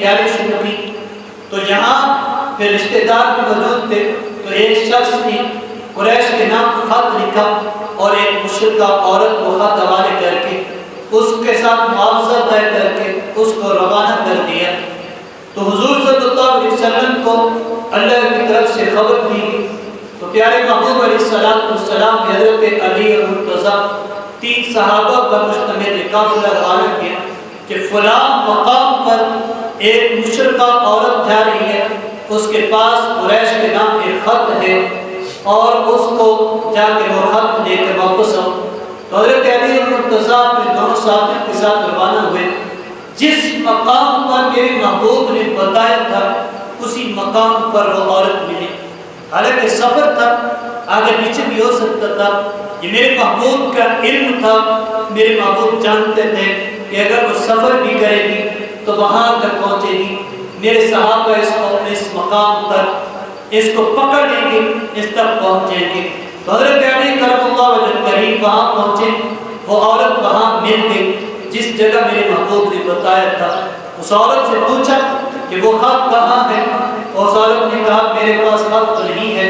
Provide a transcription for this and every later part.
تیاری شروع کی تو یہاں پھر رشتے دار بھی موجود تھے، تو ایک شخص نے قریش کے نام خط لکھا اور ایک مشرکہ عورت کو خط حوالے کر کے اس کے ساتھ معاوضہ طے کر کے اس کو روانہ کر دیا۔ تو حضور صلی اللہ علیہ وسلم کو اللہ کی طرف سے خبر دی تو پیارے محبوب علیہ السلام نے حضرت علی اور مرتضیٰ 3 صحابہ پر مشتمل ایک قافلہ روانہ کیا کہ فلاں مقام پر ایک مشرکہ عورت جا رہی ہے، اس کے پاس قریش کے نام ایک خط ہے اور اس کو جا کے وہ خط لے کر واپس آؤ۔ تو حضرت علی اور مرتضیٰ اپنے دونوں ساتھیوں کے ساتھ روانہ ہوئے۔ جس مقام پر میرے محبوب نے بتایا تھا اسی مقام پر وہ عورت ملی۔ حالانکہ سفر تھا، آگے پیچھے بھی ہو سکتا تھا، یہ میرے محبوب کا علم تھا۔ میرے محبوب جانتے تھے کہ اگر وہ سفر بھی کرے گی تو وہاں تک پہنچے گی، میرے صحابہ اس مقام تک اس کو پکڑ لیں گے، اس تک پہنچیں گے۔ تو حضرت علی کرم اللہ وجہ کریم وہاں پہنچے، وہ عورت وہاں مل گئی جس جگہ میرے محبوب نے بتایا تھا۔ اس عورت سے پوچھا کہ وہ خط کہاں ہے؟ اس عورت نے کہا میرے پاس خط تو نہیں ہے۔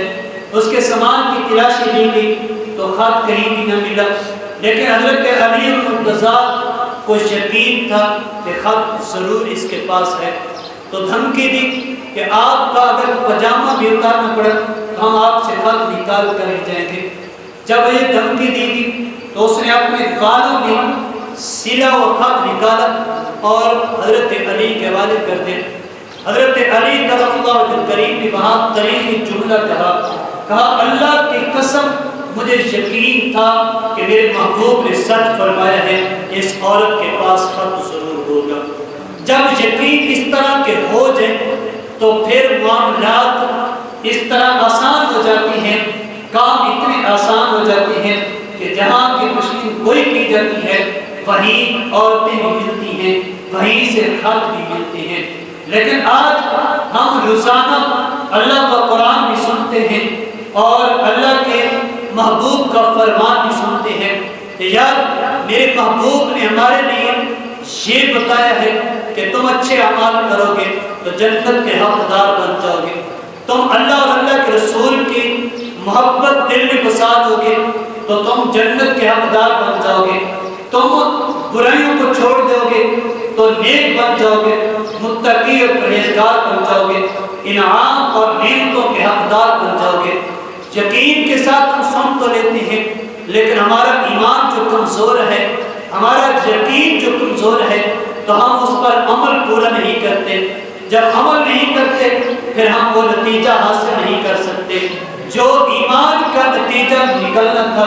اس کے سامان کی تلاشی لی گئی تو خط کہیں بھی نہ ملا، لیکن حضرت علی مرتضیٰ کو یقین تھا کہ خط ضرور اس کے پاس ہے، تو دھمکی دی کہ آپ کا اگر پجامہ بھی اتارنا پڑا تو ہم آپ سے خط نکال کر ہی جائیں گے۔ جب یہ دھمکی دی گئی تو اس نے اپنے بالوں میں سلا و خط نکالا اور حضرت علی کے حوالے کر دیا۔ حضرت علی کرم اللہ وجہ کریم نے وہاں تاریخی جملہ کہا اللہ کی قسم مجھے یقین تھا کہ میرے محبوب نے سچ فرمایا ہے کہ اس عورت کے پاس خط ضرور ہوگا۔ جب یقین اس طرح کے ہو جائے تو پھر معاملات اس طرح آسان ہو جاتی ہیں، کام اتنے آسان ہو جاتے ہیں کہ جہاں کی مشکل کوئی کی جاتی ہے وہیں عورتیں بھی ملتی ہیں، وہیں سے خط بھی ملتے ہیں۔ لیکن آج ہم روزانہ اللہ کا قرآن بھی سنتے ہیں اور اللہ کے محبوب کا فرمان بھی سنتے ہیں کہ یار میرے محبوب نے ہمارے لیے یہ بتایا ہے کہ تم اچھے اعمال کرو گے تو جنت کے حقدار بن جاؤ گے، تم اللہ اور اللہ کے رسول کی محبت دل میں بسا دو گے تو تم جنت کے حقدار بن جاؤ گے، تم برائیوں کو چھوڑ دو گے تو نیک بن جاؤ گے، متقی اور پرہیزگار بن جاؤ گے، انعام اور نعمتوں کے حقدار بن جاؤ گے۔ یقین کے ساتھ ہم سن تو لیتے ہیں لیکن ہمارا ایمان جو کمزور ہے، ہمارا یقین جو کمزور ہے تو ہم اس پر عمل پورا نہیں کرتے۔ جب عمل نہیں کرتے پھر ہم وہ نتیجہ حاصل نہیں کر سکتے جو ایمان کا نتیجہ نکلنا تھا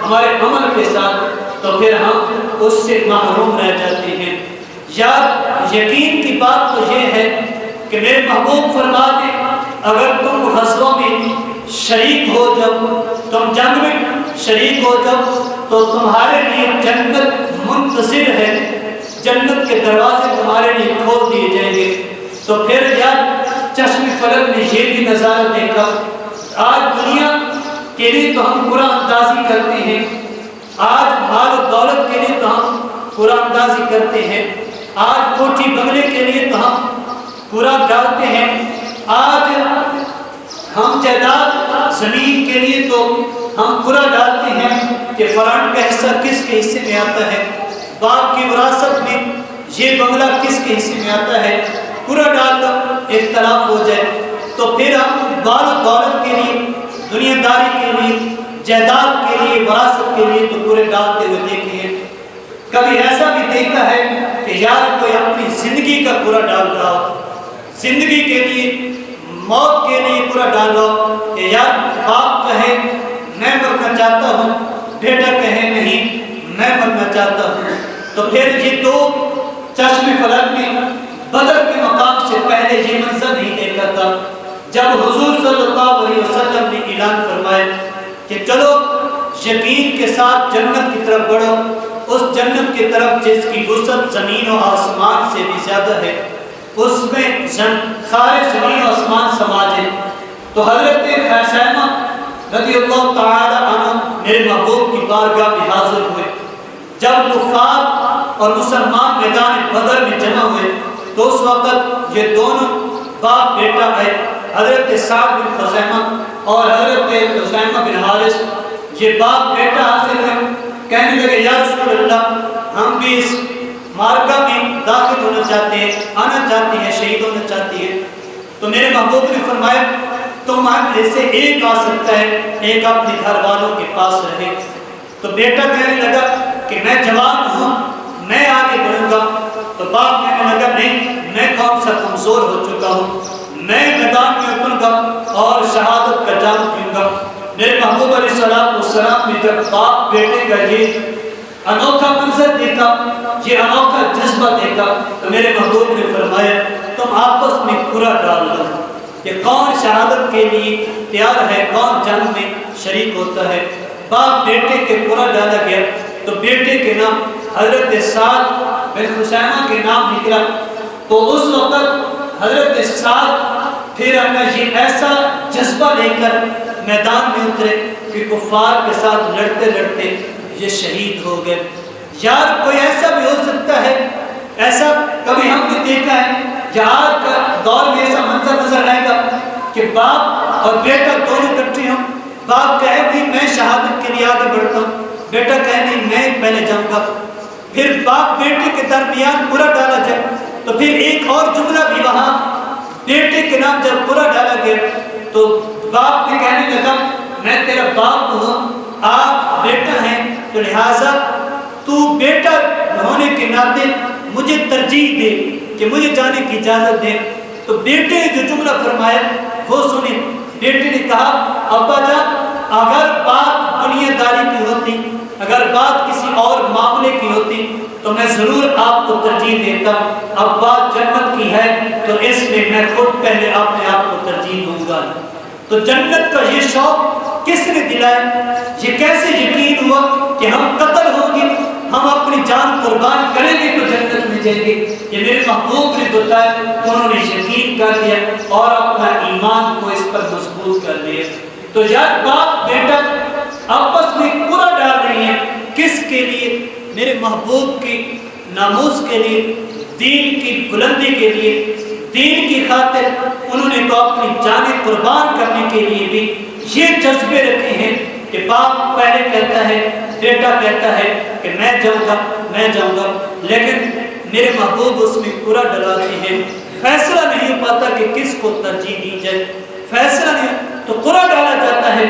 ہمارے عمل کے ساتھ، تو پھر ہم اس سے محروم رہ جاتے ہیں۔ یا یقین کی بات تو یہ ہے کہ میرے محبوب فرماتے اگر تم غزووں میں شریک ہو جاؤ، تم جنگ میں شریک ہو جاؤ تو تمہارے لیے جنت منتظر ہے، جنت کے دروازے تمہارے لیے کھول دیے جائیں گے۔ تو پھر یار چشم فلک نے یہ بھی نظارہ دیکھا، آج دنیا کے لیے تو ہم قرآن اندازی کرتے ہیں، آج مال و دولت کے لیے تو ہم قرآن اندازی کرتے ہیں، آج کوٹھی بنگلے کے لیے تو ہم قرآن ڈالتے ہیں، آج ہم جائیداد زمین کے لیے تو ہم قرآن ڈالتے ہیں کہ فلاں کا حصہ کس کے حصے میں آتا ہے، باپ کی وراثت میں یہ بنگلہ کس کے حصے میں آتا ہے، پورا ڈال دو، اختلاف ہو جائے تو پھر ہم مال و دولت کے لیے، دنیا داری کے لیے، جائیداد کے لیے، وراثت کے لیے تو پورے ڈالتے ہوئے دیکھے ہیں۔ کبھی ایسا بھی دیکھا ہے کہ یار کوئی اپنی زندگی کا پورا ڈال رہا ہو، زندگی کے لیے، موت کے لیے پورا ڈال رہا ہو کہ یار باپ کہے میں مرنا چاہتا ہوں، بیٹا کہے نہیں میں مرنا چاہتا ہوں، تو پھر یہ دو چشم فلک میں بدر کے مقام سے پہلے یہ منظر نہیں دیکھا تھا جب حضور صلی اللہ علیہ وسلم نے اعلان فرمایا کہ چلو یقین کے ساتھ جنت کی طرف بڑھو، اس جنت کی طرف جس کی وسعت زمین و آسمان سے بھی زیادہ ہے، اس میں سارے زمین و آسمان سما جائے۔ تو حضرت خیثمہ رضی اللہ تعالی عنہ میرے محبوب کی بارگاہ میں حاضر ہوئے۔ جب کفار اور مسلمان میدان بدر میں جمع ہوئے تو اس وقت یہ دونوں باپ بیٹا ہے، حضرت سعد بن خزیمہ اور حضرت خزیمہ بن حارث، یہ باپ بیٹا حاصل ہے، کہنے لگے یا رسول اللہ ہم بھی اس مارکہ میں داخل ہونا چاہتے ہیں، آنا چاہتے ہیں، شہید ہونا چاہتے ہیں۔ تو میرے محبوب نے فرمایا تمہارے سے ایک آ سکتا ہے، ایک اپنے گھر والوں کے پاس رہے۔ تو بیٹا کہنے لگا کہ میں جوان ہوں، میں آگے بڑھوں گا۔ تو باپ کہنے لگا نہیں، میں کون سا کمزور ہو چکا ہوں، میں میدان میں اتروں گا اور شہادت کا جام پیوں گا۔ میرے محبوب علیہ السلام نے جب باپ بیٹے کا یہ انوکھا منظر دیکھا، یہ انوکھا جذبہ دیکھا، تو میرے محبوب نے فرمایا تم آپس میں پورا ڈال دو کہ کون شہادت کے لیے تیار ہے، کون جنگ میں شریک ہوتا ہے۔ باپ بیٹے کے پورا ڈالا گیا تو بیٹے کے نام حضرت سعد بن خزیمہ کے نام نکلا۔ تو اس وقت حضرت سعد پھر اپنا یہ ایسا جذبہ لے کر میدان میں اترے کہ کفار کے ساتھ لڑتے لڑتے یہ شہید ہو گئے۔ یار کوئی ایسا بھی ہو سکتا ہے، ایسا کبھی ہم نے دیکھا ہے، یا آج کا دور میں ایسا منظر نظر آئے گا کہ باپ اور بیٹا دونوں اکٹھے ہوں، باپ کہے بھی میں شہادت کے لیے آگے بڑھتا ہوں، بیٹا کہے نہیں میں پہلے جاؤں گا۔ پھر باپ بیٹے کے درمیان برا ڈالا جائے تو پھر ایک اور جملہ بھی وہاں بیٹے کے نام جب برا ڈالا گیا تو باپ نے کہنے لگا میں تیرا باپ ہوں، آپ بیٹا ہیں، تو لہٰذا تو بیٹا ہونے کے ناطے مجھے ترجیح دے کہ مجھے جانے کی اجازت دے۔ تو بیٹے نے جو جملہ فرمایا وہ سنیں۔ بیٹے نے کہا ابا جان اگر بات دنیا داری کی ہوتی، اگر بات کسی اور معاملے کی ہوتی تو میں ضرور آپ کو ترجیح دیتا، اب بات جنت کی ہے تو اس میں میں خود پہلے اپنے آپ کو ترجیح دوں گا۔ تو جنت کا یہ شوق کس نے دلایا؟ یہ کیسے یقین ہوا کہ ہم قتل ہوں گے، ہم اپنی جان قربان کریں گے تو جنت میں جائیں گے؟ یہ میرے محبوب نے بتایا تو انہوں نے یقین کر لیا اور اپنا ایمان کو اس پر مضبوط کر لیا۔ تو یار باپ بیٹا آپس میں پورا ڈال رہے ہیں، کس کے لیے؟ میرے محبوب کی ناموس کے لیے، دین کی بلندی کے لیے، دین کی خاطر انہوں نے تو اپنی جانیں قربان کرنے کے لیے بھی یہ جذبے رکھے ہیں کہ باپ پہلے کہتا ہے، بیٹا کہتا ہے کہ میں جاؤں گا، میں جاؤں گا، لیکن میرے محبوب اس میں پورا ڈلاتے ہیں۔ فیصلہ نہیں ہو پاتا کہ کس کو ترجیح دی جائے، فیصلہ نہیں تو پورا ڈالا جاتا ہے۔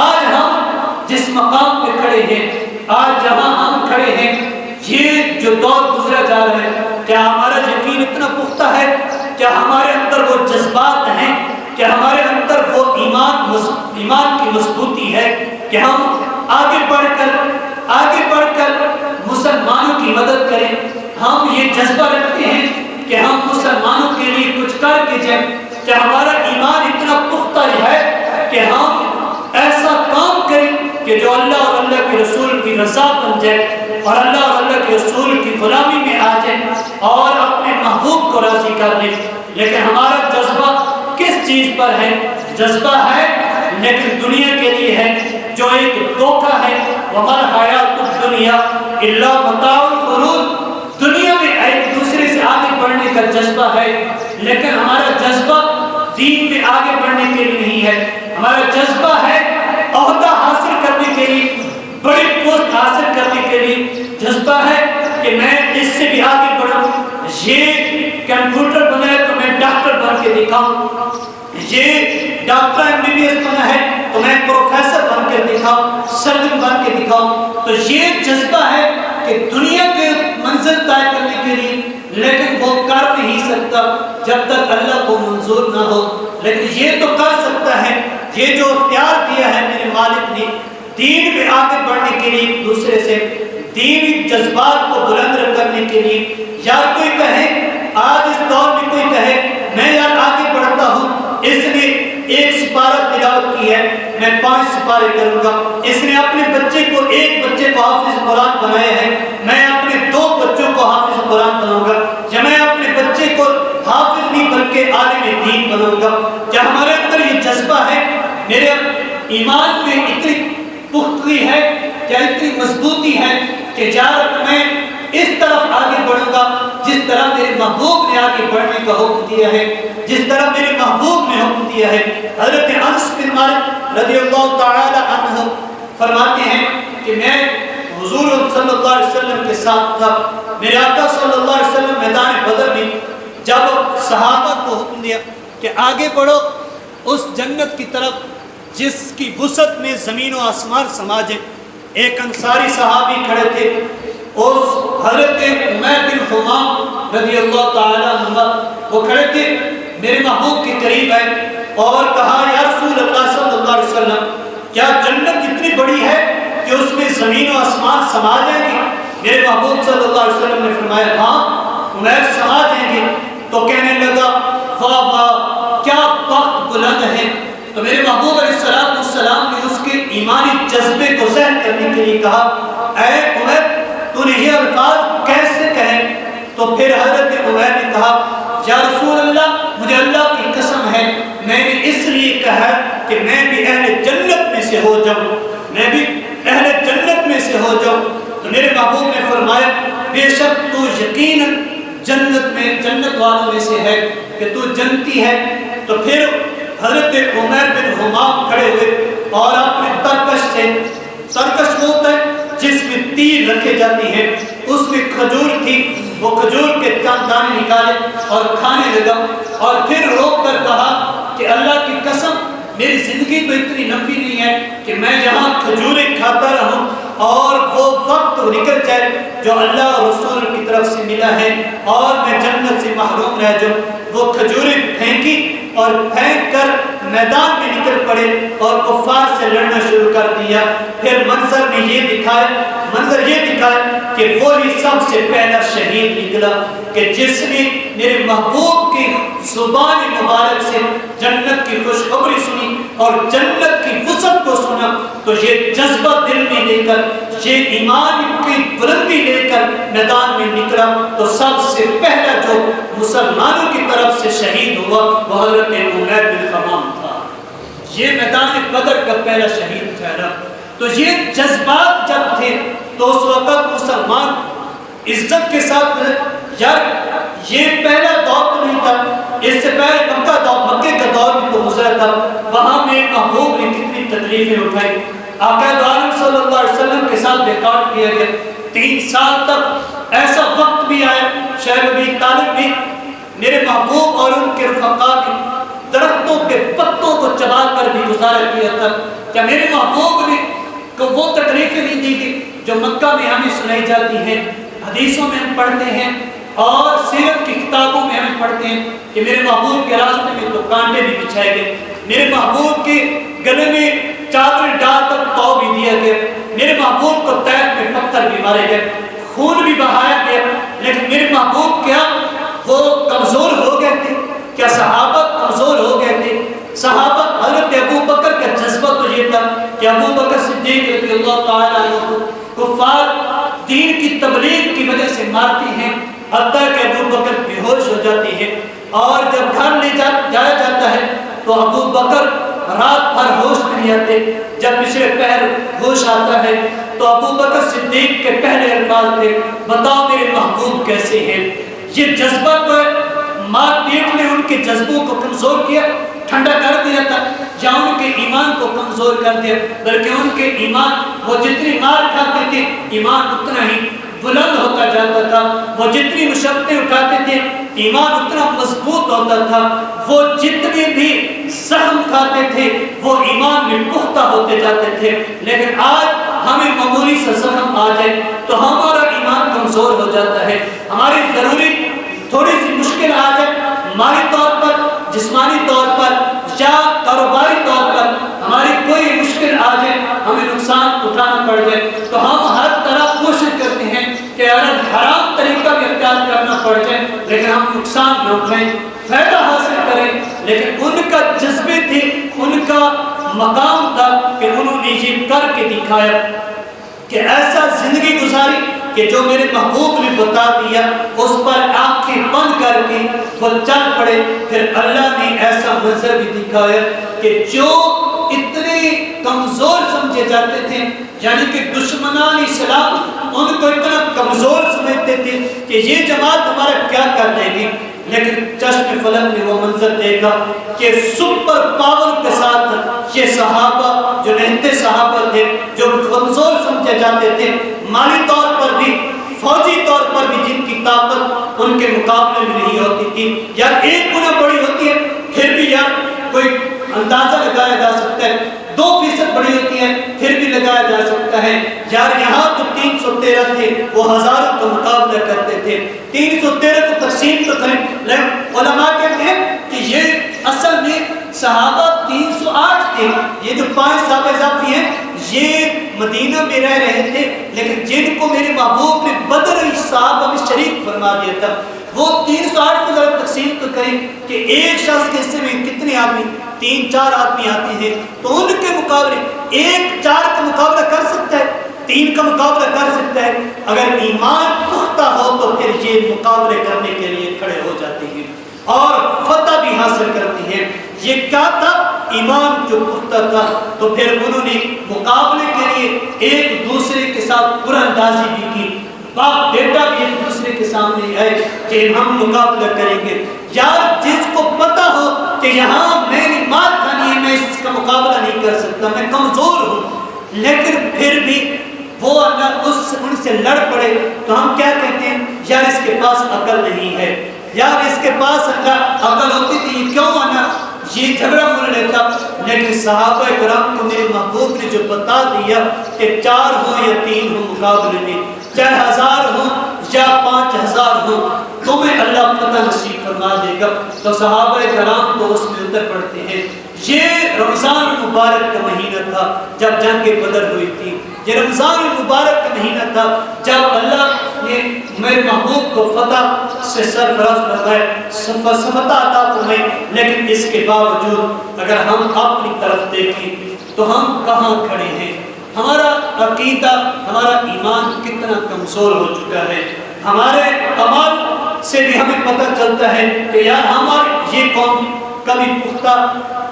آج ہم جس مقام پہ کھڑے ہیں، آج جہاں ہم کھڑے ہیں، یہ جو دور گزرا جا رہا ہے، کیا ہمارا یقین اتنا پختہ ہے؟ کیا ہمارے اندر وہ جذبات ہیں؟ کیا ہمارے اندر وہ ایمان کی مضبوطی ہے کہ ہم آگے بڑھ کر مسلمانوں کی مدد کریں؟ ہم یہ جذبہ رکھتے ہیں کہ ہم مسلمانوں کے لیے کچھ کر کے جائیں؟ کیا ہمارا ایمان اتنا پختہ ہے کہ ہم ایسا کام کریں کہ جو اللہ اور اللہ کے رسول کی رضا بن جائے اور اللہ اور اللہ کے رسول کی غلامی میں آ جائے اور اپنے محبوب کو راضی کر لیں؟ لیکن ہمارا جذبہ کس چیز پر ہے؟ جذبہ ہے لیکن دنیا کے لیے ہے، جو ایک دھوکہ ہے۔ وَمَا الْحَيَاةُ الدُّنْيَا إِلَّا مَتَاعُ الْغُرُورِ، دنیا میں ایک دوسرے سے آگے بڑھنے کا جذبہ ہے، لیکن ہمارا جذبہ دین میں آگے بڑھنے کے لیے نہیں ہے۔ ہمارا جذبہ ہے عہدہ حاصل کرنے کے لیے، بڑی پوسٹ حاصل کرنے کے لیے، جذبہ ہے کہ میں اس سے بھی آگے بڑھوں، یہ کمپیوٹر بنا ہے تو میں ڈاکٹر بن کے دکھاؤں، یہ ڈاکٹر MBBS بنا ہے تو میں پروفیسر بن کے دکھاؤں، سرجن بن کے دکھاؤں۔ تو یہ جذبہ ہے کہ دنیا کے منزل طے کرنے کے لیے، لیکن وہ کر نہیں سکتا جب تک اللہ کو منظور نہ ہو۔ لیکن یہ تو کر سکتا ہے، یہ جو اختیار دیا ہے میرے مالک نے دین میں آگے بڑھنے کے لیے، ایک دوسرے سے دینی جذبات کو بلند کرنے کے لیے۔ یا کوئی کہے آج اس دور میں کوئی کہے میں یار آگے بڑھتا ہوں، اس نے ایک سپارہ تلاوت کی ہے میں 5 سپارے کروں گا، اس نے اپنے بچے کو ایک بچے کو حافظ قرآن بنایا ہے، میں اپنے 2 بچوں کو حافظ قرآن بناؤں گا، یا میں اپنے بچے کو حافظ نہیں بلکہ عالم دین بناؤں گا۔ کیا ہمارے اندر یہ جذبہ ہے؟ میرے ایمان میں اتنی پختگی ہے، کیا اتنی مضبوطی ہے کہ یار میں اس طرف آگے بڑھوں گا جس جس طرح میرے محبوب نے آگے بڑھنے کا حکم دیا ہے، جس طرح میرے محبوب نے حکم دیا ہے۔ حضرت انس بن مالک رضی اللہ تعالی عنہ فرماتے ہیں کہ میں حضور صلی اللہ علیہ وسلم کے ساتھ تھا، میرے آقا صلی اللہ علیہ وسلم میدان بدر میں جب صحابہ کو حکم دیا کہ آگے بڑھو اس جنت کی طرف جس کی وسعت میں زمین و آسمان سما جائے، ایک انصاری صحابی کھڑے تھے، اس حضرت عمیر بن حمام رضی اللہ تعالی عنہ وہ کھڑے تھے، میرے محبوب کے قریب آئے اور کہا یا رسول اللہ صلی اللہ علیہ وسلم کیا جنت اتنی بڑی ہے کہ اس میں زمین و آسمان سما جائیں گے؟ میرے محبوب صلی اللہ علیہ وسلم نے فرمایا ہاں عمیر سما جائیں گے۔ تو کہنے لگا واہ واہ کیا بخت بلند ہے۔ تو میرے محبوب علیہ السلام نے اس کے ایمانی جذبے کو ظاہر کرنے کے لیے کہا اے عمیر تو نے یہ الفاظ کیسے کہے؟ تو پھر حضرت عمیر نے کہا یا رسول اللہ مجھے اللہ کی قسم ہے میں نے اس لیے کہا کہ میں بھی اہل جنت میں سے ہو جاؤں، میں بھی اہل جنت میں سے ہو جاؤں۔ تو میرے محبوب نے فرمایا بے شک تو یقیناً جنت والوں میں سے ہے کہ تو جنتی ہے۔ تو پھر حضرت عمیر بن حمام کھڑے ہوئے اور اپنے ترکش وہ ہوتا ہے جس میں تیر رکھے جاتی ہیں، اس میں کھجور تھی، وہ کھجور کے چند دانے نکالے اور کھانے لگا اور پھر روک کر کہا کہ اللہ کی قسم میری زندگی تو اتنی لمبی نہیں ہے کہ میں یہاں کھجوریں کھاتا رہوں اور وہ وقت نکل جائے جو اللہ اور رسول کی طرف سے ملا ہے اور میں جنت سے محروم رہ جاؤں۔ وہ کھجوریں پھینکی اور پھینک کر میدان میں نکل پڑے اور کفار سے لڑنا شروع کر دیا۔ پھر منظر یہ دکھایا کہ وہی سب سے پہلا شہید نکلا کہ جس نے میرے محبوب کی زبان مبارک سے جنت کی خوشخبری سنی اور جنت کی وسعت کو سنا، تو یہ جذبہ دل میں لے کر، یہ ایمان کی بلندی لے کر میدان میں نکلا۔ تو سب سے پہلا جو مسلمانوں کی طرف سے شہید ہوا وہ حضرت عمیر بن حمام تھا، یہ میدان بدر کا پہلا شہید ٹھہرا۔ تو یہ جذبات جب تھے تو اس وقت مسلمان عزت کے ساتھ یار یہ پہلا دور تو نہیں تھا، اس سے پہلے مکے کا دور بھی تو گزرا تھا، وہاں میرے محبوب نے کتنی تکلیفیں اٹھائی، آقا دو عالم صلی اللہ علیہ وسلم کے ساتھ بیکار کیا گیا، 3 سال تک ایسا وقت بھی آیا شیخ ابی طالب بھی میرے محبوب اور ان کے رفقا نے درختوں کے پتوں کو چبا کر بھی گزارا کیا تھا۔ کیا میرے محبوب نے کو وہ تکلیفیں نہیں دی گئی جو مکہ میں ہمیں سنائی جاتی ہیں، حدیثوں میں ہم پڑھتے ہیں اور سیرت کی کتابوں میں ہم پڑھتے ہیں کہ میرے محبوب کے راستے میں تو کانٹے بھی بچھائے گئے، میرے محبوب کے گلے میں چادر ڈال کر تو بھی دیا گیا، میرے محبوب کو طیف میں پتھر بھی مارے گئے، خون بھی بہایا گیا، لیکن میرے محبوب کیا وہ کمزور ہو گئے تھے؟ کیا صحابہ کمزور ہو گئے تھے؟ صحابہ حضرت ابو بکر کا جذبہ تو یہ تھا کہ ابو بکر صدیق رضی اللہ تعالیٰ عنہ کو کفار دین کی تبلیغ کی وجہ سے مارتی ہیں، حتیٰ کہ ابو بکر بے ہوش ہو جاتی ہے اور جب گھر لے جایا جاتا ہے تو ابو بکر رات بھر ہوش نہیں آتے، جب پچھلے پہر ہوش آتا ہے تو ابو بکر صدیق کے پہلے الفاظ تھے بتاؤ میرے محبوب کیسے ہیں۔ یہ جذبہ تو مار پیٹ نے ان کے جذبوں کو کمزور کیا، ٹھنڈا کر دیا تھا یا ان کے ایمان کو کمزور کر دیا، بلکہ ان کے ایمان وہ جتنی مار کھاتے تھے ایمان اتنا ہی بلند ہوتا جاتا تھا، وہ جتنی مشقتیں اٹھاتے تھے ایمان اتنا مضبوط ہوتا تھا، وہ جتنے بھی زخم کھاتے تھے وہ ایمان میں پختہ ہوتے جاتے تھے۔ لیکن آج ہمیں معمولی سا زخم آ جائے تو ہمارا ایمان کمزور ہو جاتا ہے، ہماری ضروری تھوڑی سی مشکل آ جائے مالی طور پر، جسمانی طور پر یا کاروباری طور پر ہماری کوئی مشکل آ جائے، ہمیں نقصان اٹھانا پڑ جائے تو ہم ہر طرح کوشش کرتے ہیں کہ اگر حرام طریقہ بھی اختیار کرنا پڑ جائے لیکن ہم نقصان نہ اٹھائیں، فائدہ حاصل کریں۔ لیکن ان کا جذبے تھے، ان کا مقام تھا کہ انہوں نے یہ کر کے دکھایا کہ ایسا زندگی گزاری کہ جو میرے محبوب نے بتا دیا اس پر آنکھیں بند کر کے وہ چل پڑے۔ پھر اللہ نے ایسا منظر بھی دکھایا کہ جو اتنے کمزور سمجھے جاتے تھے، یعنی کہ دشمنان اسلام ان کو اتنا کمزور سمجھتے کرتے تھے کہ یہ جماعت ہمارا کیا کر دے گی، لیکن چشم فلک نے وہ منظر دیکھا کہ سپر پاور کے ساتھ یہ صحابہ جو نہتے صحابہ تھے، جو کمزور سمجھے جاتے تھے مالی طور پر بھی، فوجی طور پر بھی، جن کی طاقت ان کے مقابلے میں نہیں ہوتی تھی، یا ایک گنا بڑی ہوتی ہے پھر بھی یار کوئی اندازہ لگایا جا سکتا ہے، 2% بڑی ہوتی ہے پھر بھی لگایا جا سکتا ہے، یار یہاں تو 313 تھے، وہ ہزاروں کا مقابلہ کرتے تھے، 313 کو تقسیم تو کریں۔ علماء کہتے ہیں کہ یہ اصل میں صحابہ 308 تھے، یہ جو 5 صحابہ اضافی ہیں یہ مدینہ میں رہ رہے تھے، لیکن جن کو میرے محبوب نے بدر صحابہ میں شریک فرما دیا تھا، وہ 308 کو ذرا تقسیم تو کریں کہ ایک شخص کے حصے میں کتنے آدمی، 3-4 آدمی آتے ہیں، تو ان کے مقابلے 1-4 کا مقابلہ کر سکتا ہے، 3 کا مقابلہ کر سکتا ہے۔ اگر ایمان پختہ ہو تو پھر یہ مقابلے کرنے کے لیے کھڑے ہو جاتے ہیں اور فتح بھی حاصل کرتے ہیں۔ یہ کیا تھا؟ ایمان جو پختہ تھا، تو پھر انہوں نے مقابلے کے لیے ایک دوسرے کے ساتھ قرآندازی بھی کی، باپ بیٹا بھی ایک دوسرے کے سامنے آئے کہ ہم مقابلہ کریں گے۔ یار جس کو پتا ہو کہ یہاں میں نے مار کھانی ہے، میں اس کا مقابلہ نہیں کر سکتا، میں کمزور ہوں، لیکن پھر بھی وہ اللہ ان سے لڑ پڑے، تو ہم کیا کہتے ہیں؟ یار اس کے پاس عقل نہیں ہے، یار اس کے پاس اللہ عقل ہوتی تھی یہ کیوں آنا یہ جھگڑا مل لیتا۔ لیکن صحابہ کرام کو میرے محبوب نے جو بتا دیا کہ 4 ہوں یا 3 ہوں مقابلے میں، چاہے 1000 ہوں یا 5000 ہوں، تمہیں اللہ فتح نصیب فرما دے گا۔ تو صحابہ کرام تو اس میں اتر پڑتے ہیں۔ یہ رمضان المبارک کا مہینہ تھا جب جنگ بدر ہوئی تھی، یہ رمضان المبارک کا مہینہ تھا جب اللہ نے میرے محبوب کو فتح سے سرفراز فرمایا، فتح عطا فرمائی۔ لیکن اس کے باوجود اگر ہم اپنی طرف دیکھیں تو ہم کہاں کھڑے ہیں؟ ہمارا عقیدہ، ہمارا ایمان کتنا کمزور ہو چکا ہے۔ ہمارے عمل سے بھی ہمیں پتہ چلتا ہے کہ یار ہماری یہ قوم کبھی پختہ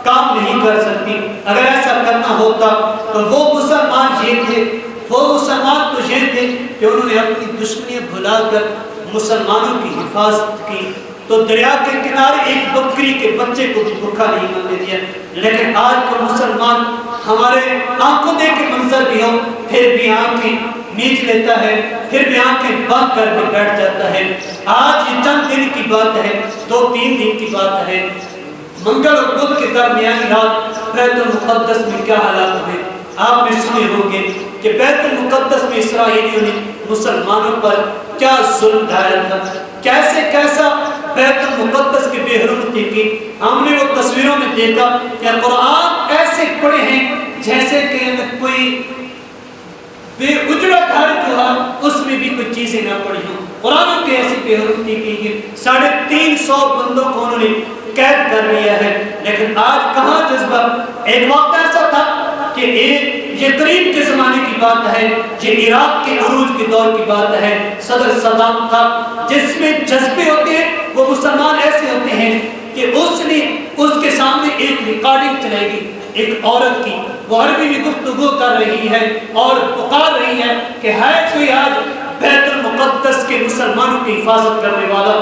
کام نہیں کر سکتی۔ اگر ایسا کرنا ہوتا تو وہ مسلمان یہ تھے، وہ مسلمان تو یہ تھے کہ انہوں نے اپنی دشمنیاں بھلا کر مسلمانوں کی حفاظت کی، تو دریا کے کنارے ایک بکری کے بچے کو بھی بھوکا نہیں مرنے دیا۔ لیکن آج کا مسلمان ہمارے آنکھوں دیکھ کے منظر بھی ہو پھر بھی آنکھیں نیچ لیتا ہے، پھر بھی آنکھیں بند کر کے بیٹھ جاتا ہے۔ آج یہ چند دن کی بات ہے، 2-3 دن کی بات ہے، منگل اور بدھ کے درمیانی رات بیت المقدس میں کیا حالات ہوئے آپ نے سنے ہوں گے کہ بیت المقدس میں اسرائیلیوں نے مسلمانوں پر کیا ظلم ڈھایا تھا، کیسا بیت المقدس کی بے حرمتی کی۔ ہم نے وہ تصویروں میں دیکھا کہ قرآن ایسے پڑے ہیں جیسے کہ کوئی بے اجڑا گھر جو ہے اس میں بھی کوئی چیزیں نہ پڑی ہوں۔ قرآن کی ایسی بے حرمتی کی گئی، 350 بندوں کو انہوں نے قید کر لیا ہے۔ لیکن آج کہاں جذبہ؟ ایک وقت ایسا تھا کہ یہ قریب کے زمانے کی بات ہے، یہ عراق کے عروج کے دور کی بات ہے، صدر صدام تھا، جس میں جذبے ہوتے ہیں وہ مسلمان ایسے ہوتے ہیں کہ اس کے سامنے ایک ریکارڈنگ چلے گی ایک عورت کی، وہ عربی میں گفتگو کر رہی ہے اور پکار رہی ہے کہ ہے کوئی آج بیت المقدس کے مسلمانوں کی حفاظت کرنے والا۔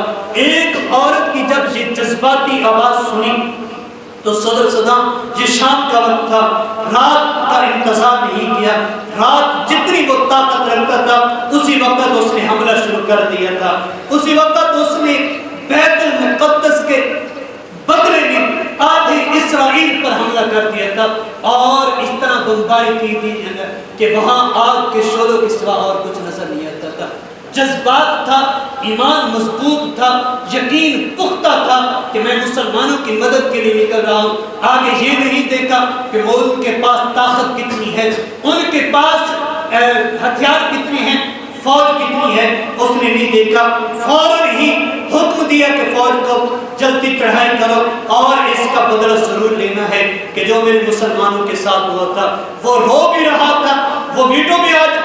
ایک عورت کی جب یہ جذباتی آواز سنی تو صدر صدام، یہ شام کا وقت تھا، رات کا انتظار نہیں کیا، رات جتنی وہ طاقت رکھتا تھا اسی وقت اس نے حملہ شروع کر دیا تھا، اسی وقت اس نے بیت المقدس کے بدلے میں آدھے اسرائیل پر حملہ کر دیا تھا، اور اس طرح بمباری کی تھی کہ وہاں آگ کے شعلوں کے سوا اور کچھ نظر نہیں آتا تھا۔ جذبات تھا، ایمان مضبوط تھا، یقین پختہ تھا کہ میں مسلمانوں کی مدد کے لیے نکل رہا ہوں۔ آگے یہ نہیں دیکھا کہ وہ ان کے پاس طاقت کتنی ہے، ان کے پاس ہتھیار کتنے ہیں، فوج کتنی ہے، اس نے نہیں دیکھا۔ فوراً ہی حکم دیا کہ فوج کو جلدی چڑھائی کرو اور اس کا بدلہ ضرور لینا ہے کہ جو میرے مسلمانوں کے ساتھ ہوا تھا۔ وہ رو بھی رہا تھا، وہ ویڈیو بھی آج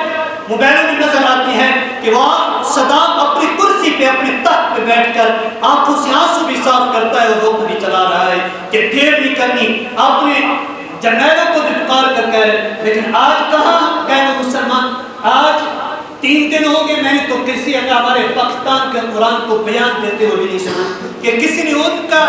موبائلوں میں نظر آتی ہے کہ وہاں صدام اپنی کرسی پہ، اپنے تخت پہ بیٹھ کر آنکھوں سے آنسو بھی صاف کرتا ہے اور حکم بھی چلا رہا ہے کہ پھر نہیں کرنی، اپنے جرنیلوں کو بھی پکار کر کہہ رہے۔ لیکن آج کہاں گئے وہ مسلمان؟ آج 3 دن ہو گئے میں نے تو کسی ہمارے پاکستان کے قرآن کو بیان دیتے ہوئے بھی نہیں سنا کہ کسی نے ان کا